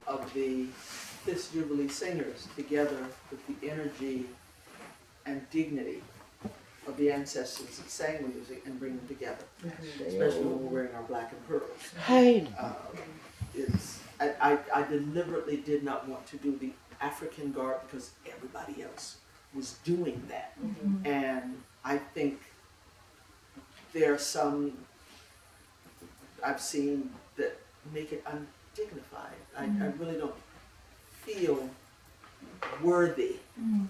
of the Fifth Jubilee singers together with the energy and dignity of the ancestors that sang the music and bring them together, especially when we're wearing our black and pearls. Hey. I deliberately did not want to do the African garb because everybody else was doing that. And I think there are some I've seen that make it undignified. I really don't feel worthy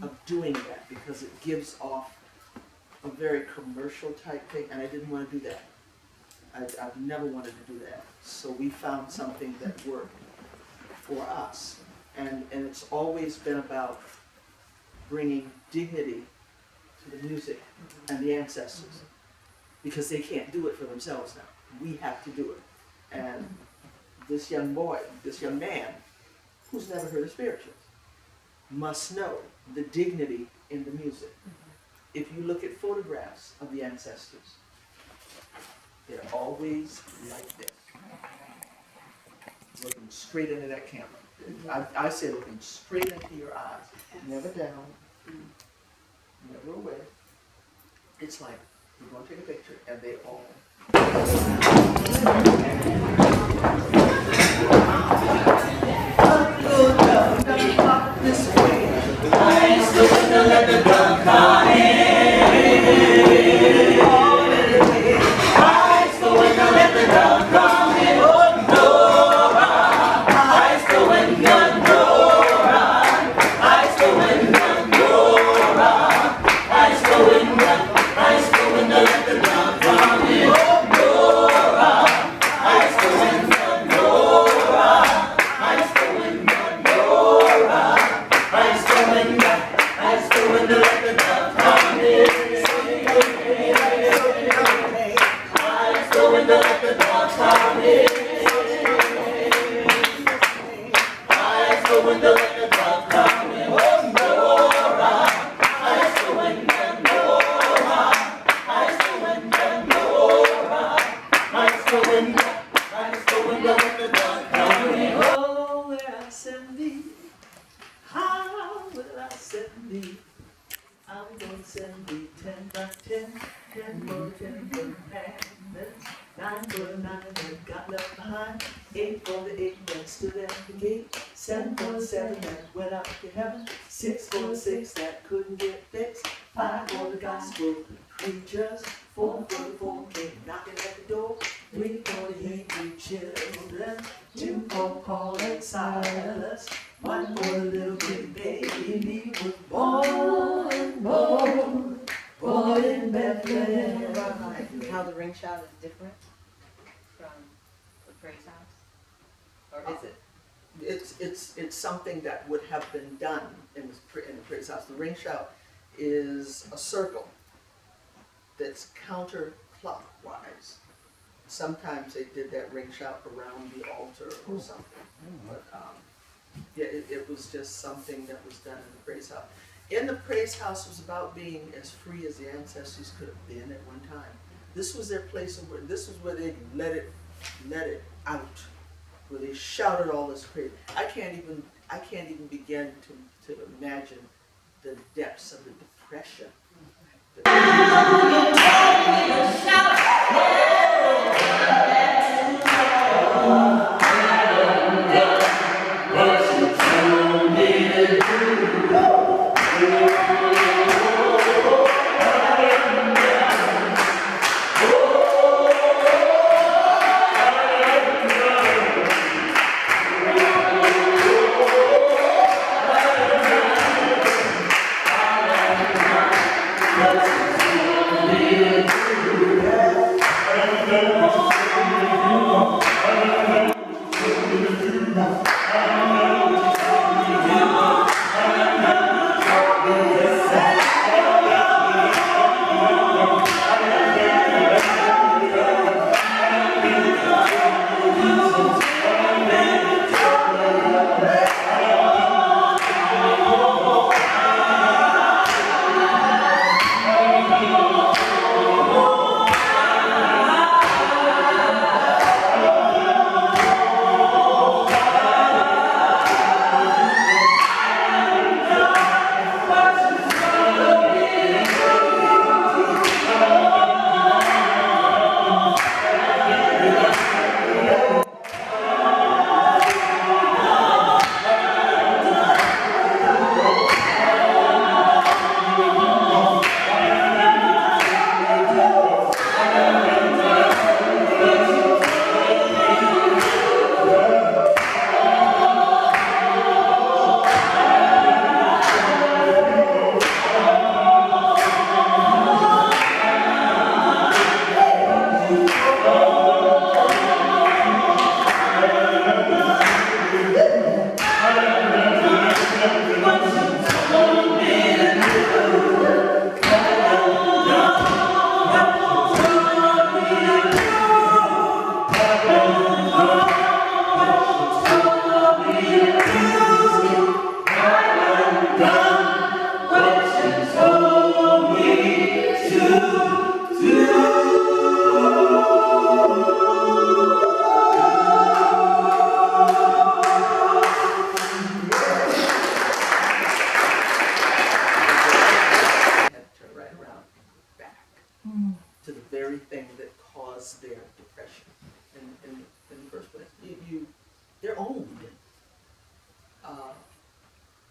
of doing that because it gives off a very commercial type thing, and I didn't want to do that. I've never wanted to do that. So we found something that worked for us. And it's always been about bringing dignity to the music and the ancestors, because they can't do it for themselves now. We have to do it. And this young boy, this young man, who's never heard of spirituals, must know the dignity in the music. If you look at photographs of the ancestors, they're always like this, looking straight into that camera. I say looking straight into your eyes, never down, never away. It's like, we're going to take a picture, and they all. This way. I ain't still gonna let the drum come in. I still gonna let the drum come in. Oh, Nora. I still gonna Nora. I still gonna Nora. I still gonna let the drum come in. Oh, Nora. I still gonna Nora. I still gonna Nora. I still gonna let the drum come in. I still gonna let the drum come in. I still gonna let the drum come in. Oh, Nora. I still gonna Nora. I still gonna Nora. I still gonna let the drum come in. Oh, where I send thee. How will I send thee? I'm gonna send thee 10 by 10, 10 for 10 for commandments, 9 for the 9 that got left behind, 8 for the 8 that stood at the gate, 7 for the 7 that went up to heaven, 6 for the 6 that couldn't get fixed, 5 for the gospel preachers, 4 for the 4 came knocking at the door, 3 for the Hebrew children, 2 for Paul and Silas, 1 for the little baby was born in Bethlehem. How the ring shout is different from the praise house? Or is it? It's something that would have been done in the praise house. The ring shout is a circle that's counterclockwise. Sometimes they did that ring shout around the altar or something, but yeah, it was just something that was done in the praise house. In the praise house was about being as free as the ancestors could have been at one time. This was their place of work. This was where they let it out, where they shouted all this crazy. I can't even begin to imagine the depths of the depression. thing that caused their depression in the first place. They're owned.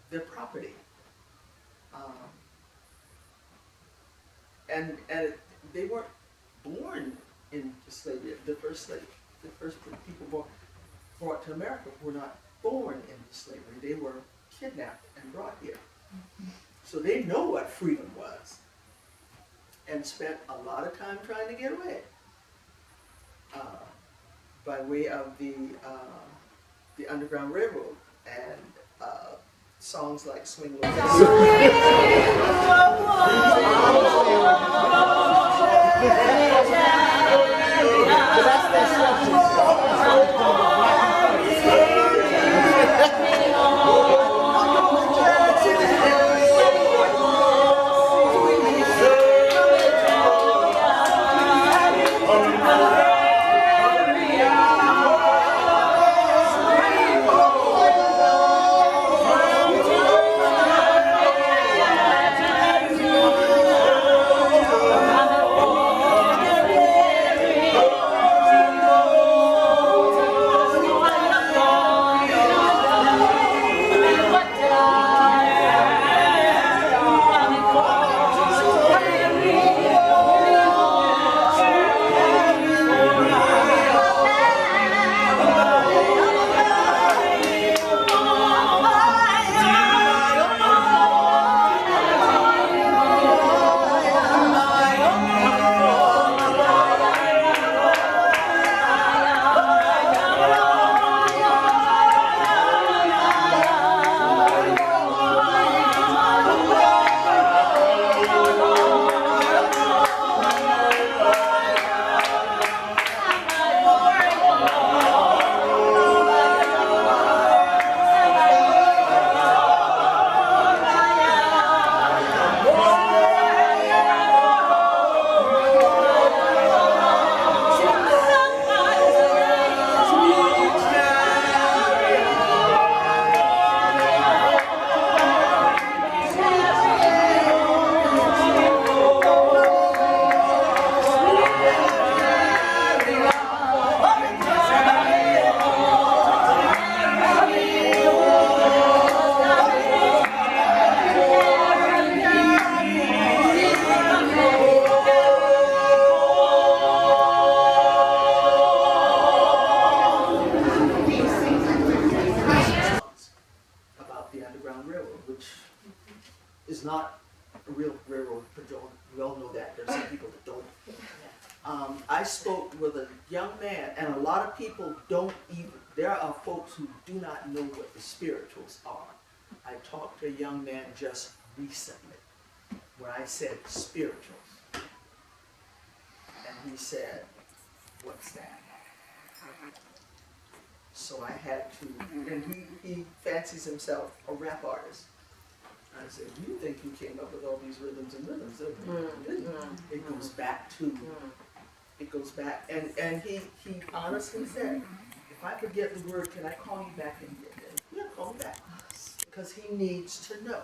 Their property. And they weren't born into slavery. The first people brought to America were not born into slavery. They were kidnapped and brought here. So they know what freedom was and spent a lot of time trying to get away by way of the Underground Railroad and songs like Swing Low. Is not a real railroad patrol. We all know that. There's some people that don't. I spoke with a young man, and a lot of people don't even, there are folks who do not know what the spirituals are. I talked to a young man just recently where I said spirituals. And he said, what's that? So I had to, and he fancies himself a rap artist. I said, you think you came up with all these rhythms and rhythms, didn't you? It goes back to, and he honestly said, if I could get the word, can I call you back and get it? Yeah, call me back. Because he needs to know.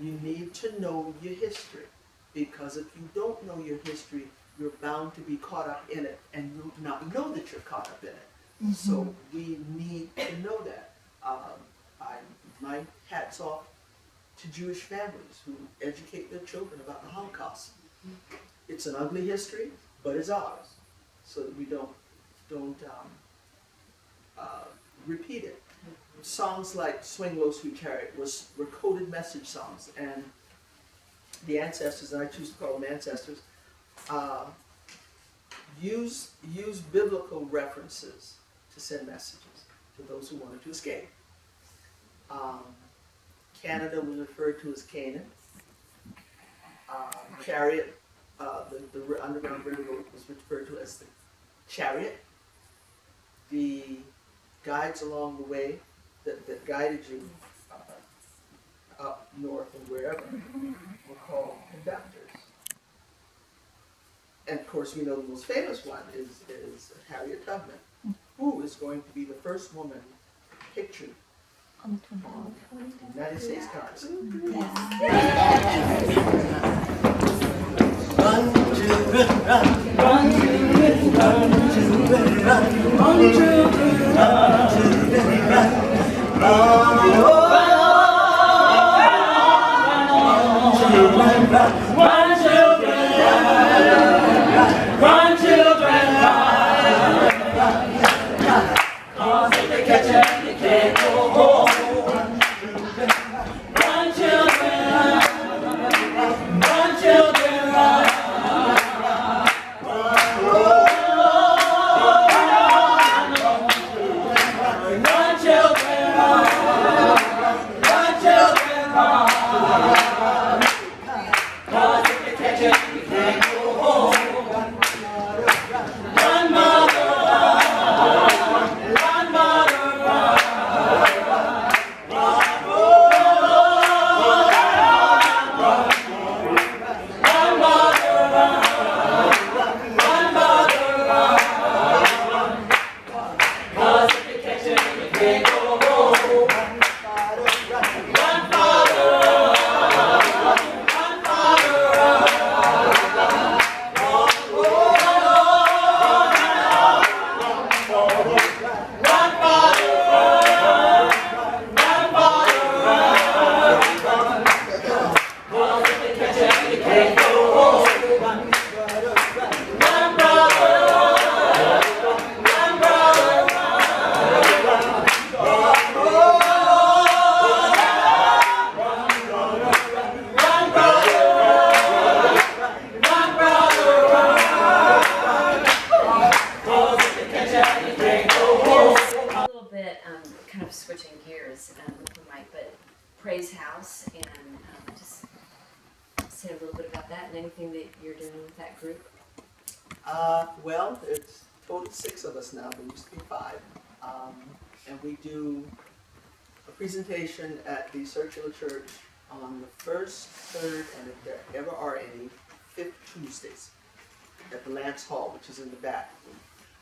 You need to know your history. Because if you don't know your history, you're bound to be caught up in it and you not know that you're caught up in it. So we need to know that. My hat's off to Jewish families who educate their children about the Holocaust. It's an ugly history, but it's ours, so that we don't repeat it. Songs like Swing Low, Sweet Chariot were coded message songs, and the ancestors, and I choose to call them ancestors, use biblical references to send messages to those who wanted to escape. Canada was referred to as Canaan. Chariot, the Underground Railroad was referred to as the Chariot. The guides along the way that guided you up north and wherever were called conductors. And of course, we know the most famous one is Harriet Tubman, who is going to be the first woman pictured on the United States currency. Run, children, run. Run, children, run. Children, run. Run, children, run. Children, run. Run, children, run. Run, children, run. Run, children, run. 'Cause if they catch you, you can't go home. Run, children, run. Run, children, run. Switching gears with the mic, but Praise House, and just say a little bit about that and anything that you're doing with that group. Well, it's total 6 of us now. There used to be 5, and we do a presentation at the Circular Church on the 1st, 3rd, and if there ever are any, 5th Tuesdays at the Lance Hall, which is in the back.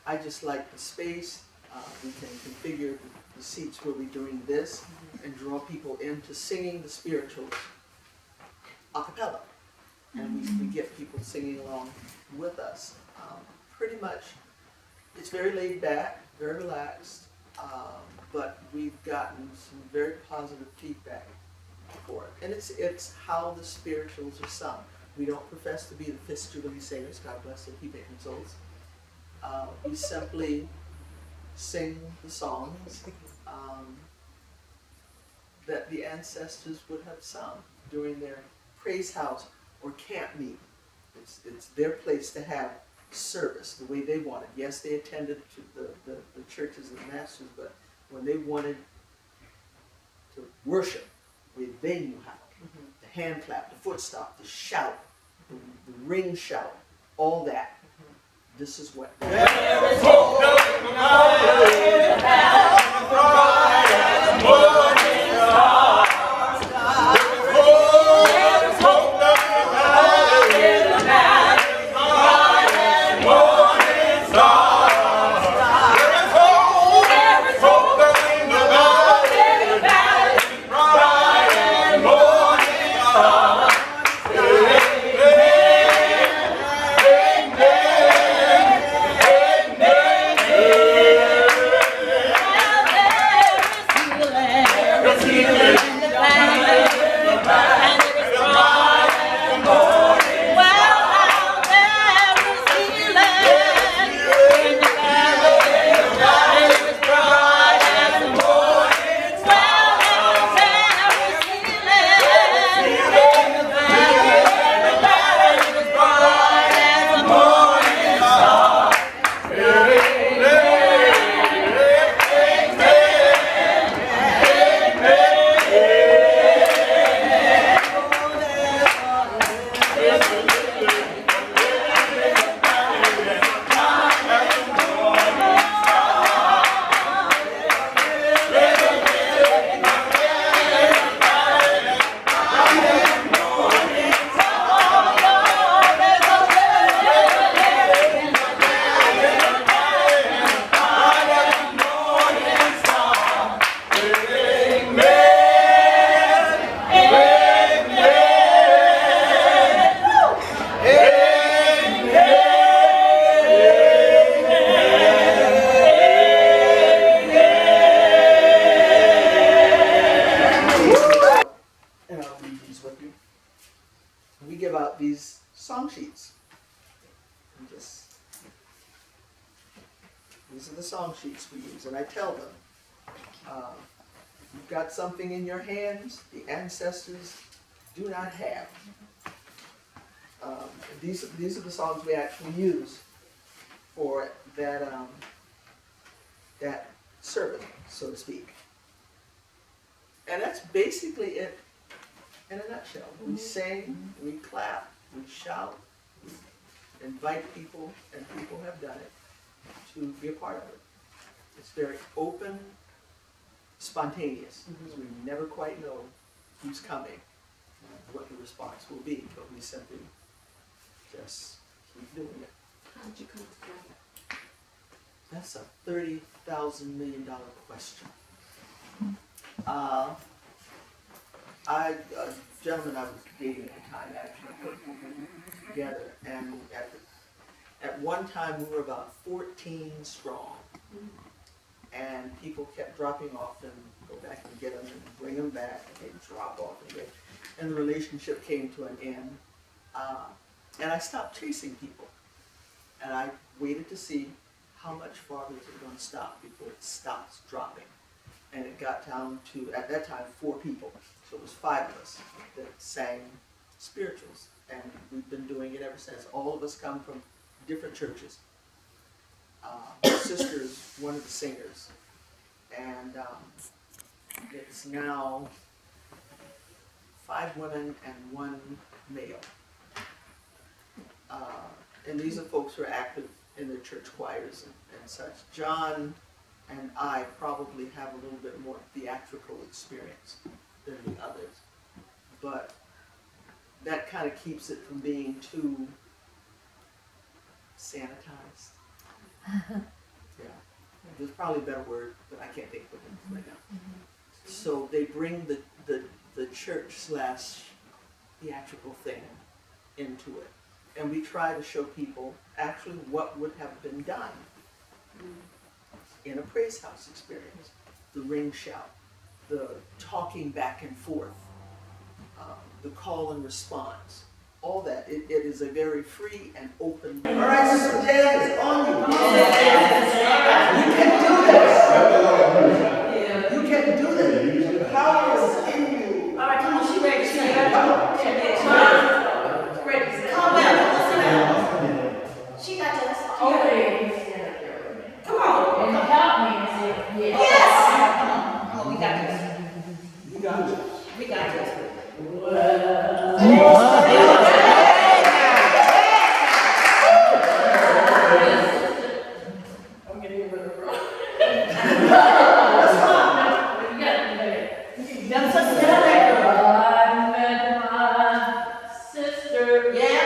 I just like the space. We can configure the seats where we're doing this and draw people into singing the spirituals a cappella. And we get people singing along with us. Pretty much, it's very laid back, very relaxed, but we've gotten some very positive feedback for it. And it's how the spirituals are sung. We don't profess to be the Fifth Jubilee Singers, God bless their keep aching souls. We simply sing the songs that the ancestors would have sung during their praise house or camp meeting. It's their place to have service the way they wanted. Yes, they attended to the churches and the masters, but when they wanted to worship the way they knew how, the hand clap, the foot stomp, the shout, the ring shout, all that. This is what. There is hope in the Amen. these are the song sheets we use, and I tell them, you've got something in your hands the ancestors do not have. These are the songs we actually use for that that service, so to speak. And that's basically it in a nutshell. We sing, we clap, we shout, we invite people, and people have done it to be a part of it. It's very open, spontaneous, because we never quite know who's coming, what the response will be, but we simply just keep doing it. How did you come together? That's a $30,000 million question. A gentleman I was dating at the time actually put together, and at one time we were about 14 strong, and people kept dropping off and go back and get them and bring them back, and they'd drop off again, and the relationship came to an end, and I stopped chasing people, and I waited to see how much farther is it going to stop before it stops dropping. And it got down to, at that time, 4 people. So it was 5 of us that sang spirituals. And we've been doing it ever since. All of us come from different churches. My sister is one of the singers. And it's now 5 women and 1 male. And these are folks who are active in their church choirs and such. John and I probably have a little bit more theatrical experience than the others, but that kind of keeps it from being too sanitized. Yeah, there's probably a better word, but I can't think of it right now. So they bring the church / theatrical thing into it, and we try to show people actually what would have been done in a praise house experience. The ring shout, the talking back and forth, the call and response, all that. It is a very free and open. All right, Sister Ted, it's on you. You can do this. You can do this. The power is in you. All right, come on, she ready. She ready. Caldwell, listen now. She got this. Come on. And help me and say, yes. Yes. Come on, we got this. You got it. We got this. I'm getting rid of the room. That's a I met my sister. Yeah.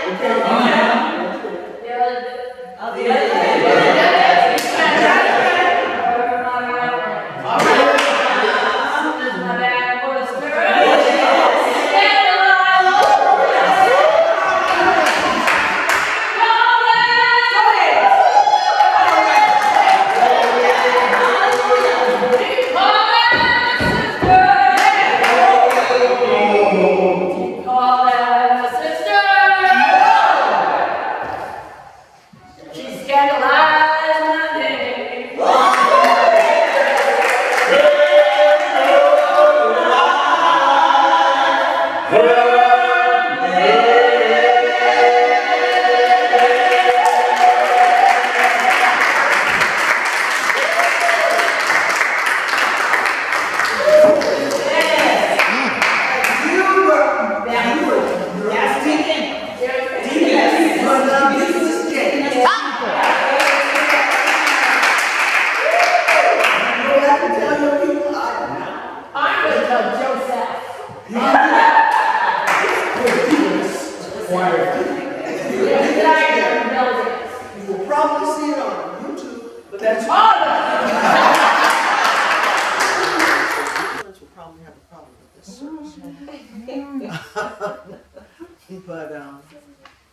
But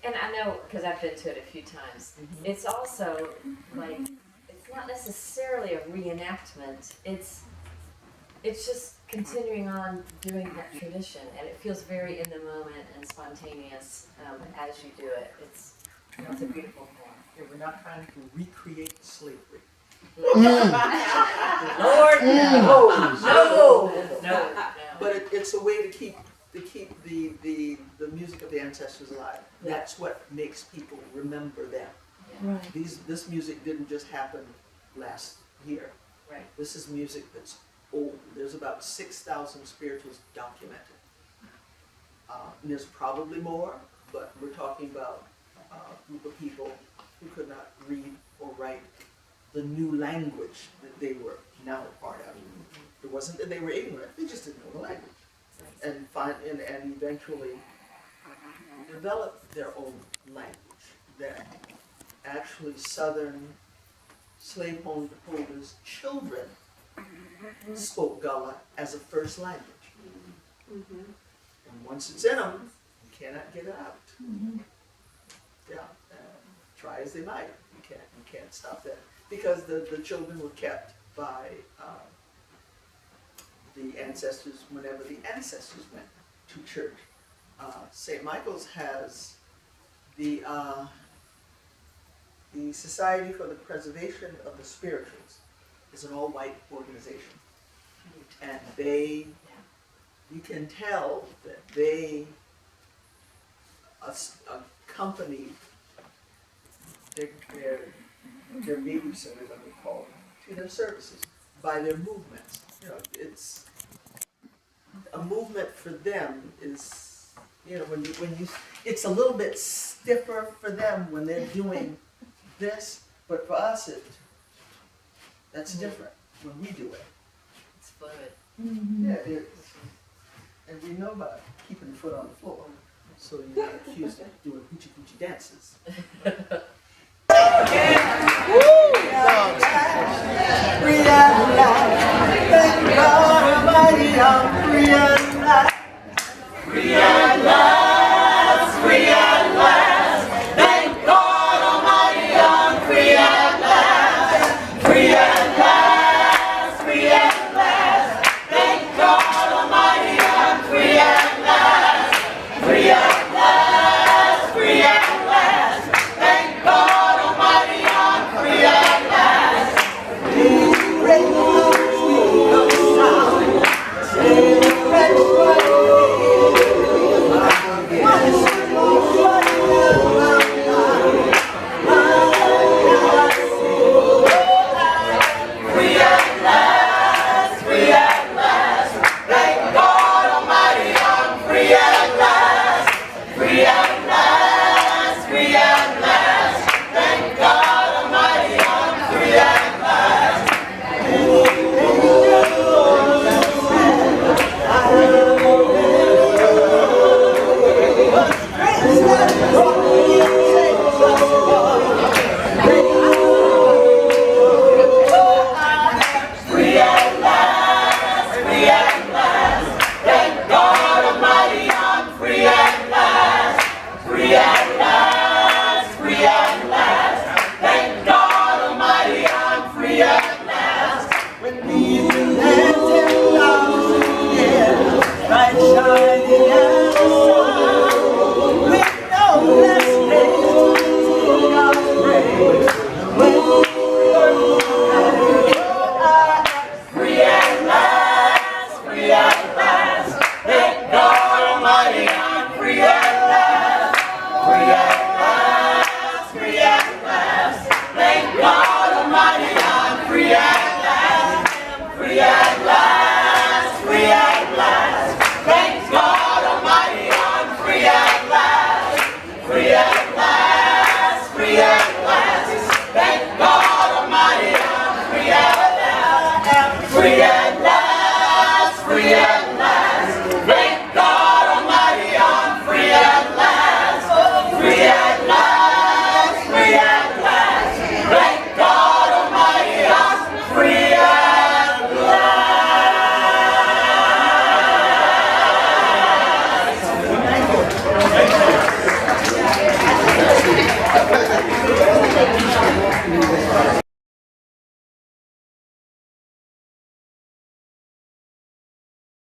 And I know, because I've been to it a few times, it's also like, it's not necessarily a reenactment, it's just continuing on doing that tradition, and it feels very in the moment and spontaneous as you do it. It's a beautiful thing. we're not trying to recreate slavery. Lord, no. But it's a way to keep the music of the ancestors alive. That's what makes people remember them. Right. This music didn't just happen last year. Right. This is music that's old. There's about 6,000 spirituals documented. And there's probably more, but we're talking about a group of people who could not read or write the new language that they were now a part of. It wasn't that they were ignorant, they just didn't know the language. And eventually developed their own language that actually Southern slaveholders' children spoke Gullah as a first language. And once it's in them, you cannot get it out. Yeah, try as they might, you can't stop that. Because the children were kept by the ancestors whenever the ancestors went to church. St. Michael's has the Society for the Preservation of the Spirituals. Is an all-white organization, and you can tell that they accompanied their babysitters, I would call them, to their services by their movements. You know, it's a movement for them is, you know, when you it's a little bit stiffer for them when they're doing this, but for us that's different when we do it. It's fluid. Yeah, it is. And we know about keeping the foot on the floor, so you're not accused of doing hoochie coochie dances. Okay.